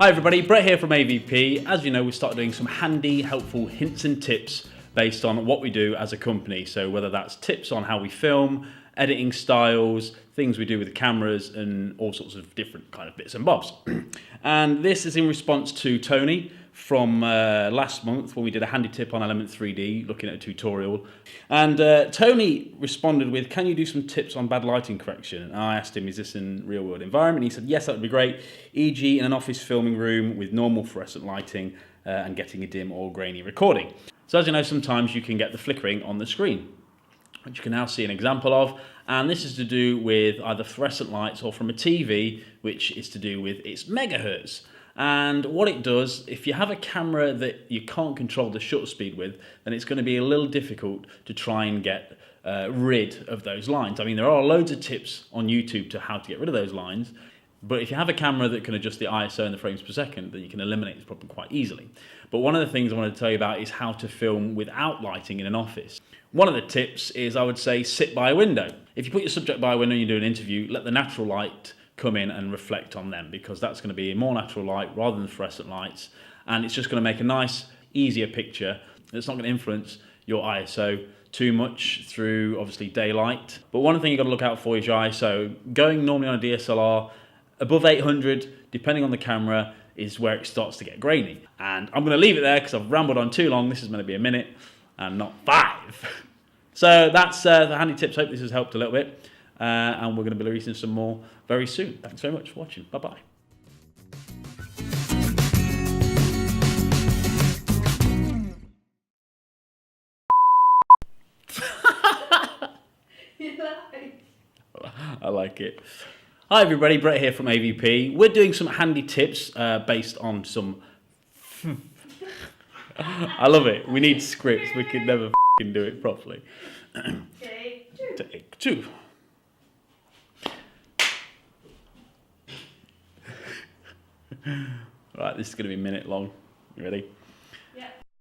Hi everybody, Brett here from AVP. As you know, we started doing some handy, helpful hints and tips based on what we do as a company. So whether that's tips on how we film, editing styles, things we do with the cameras, and all sorts of different kind of bits and bobs. And this is in response to Tony from last month when we did a handy tip on Element 3D, looking at a tutorial. And Tony responded with, can you do some tips on bad lighting correction? And I asked him, is this in real world environment? He said, yes, that would be great. E.g. in an office filming room with normal fluorescent lighting and getting a dim or grainy recording. So as you know, sometimes you can get the flickering on the screen, which you can now see an example of. And this is to do with either fluorescent lights or from a TV, which is to do with its megahertz. And what it does, if you have a camera that you can't control the shutter speed with, then it's going to be a little difficult to try and get rid of those lines. I mean, there are loads of tips on YouTube to how to get rid of those lines, but if you have a camera that can adjust the ISO and the frames per second, then you can eliminate this problem quite easily. But one of the things I wanted to tell you about is how to film without lighting in an office. One of the tips is, I would say, sit by a window. If you put your subject by a window and you do an interview, let the natural light come in and reflect on them, because that's going to be a more natural light rather than fluorescent lights, and it's just going to make a nice, easier picture. It's not going to influence your ISO too much through, obviously, daylight. But one thing you've got to look out for is your ISO. Going normally on a DSLR, above 800, depending on the camera, is where it starts to get grainy. And I'm going to leave it there because I've rambled on too long. This is going to be a minute and not 5. So that's the handy tips. Hope this has helped a little bit. And we're going to be releasing some more very soon. Thanks very much for watching. Bye-bye. I like it. Hi everybody, Brett here from AVP. We're doing some handy tips based on some... I love it. We need scripts. We can never do it properly. Take two. Right, this is going to be a minute long. You ready?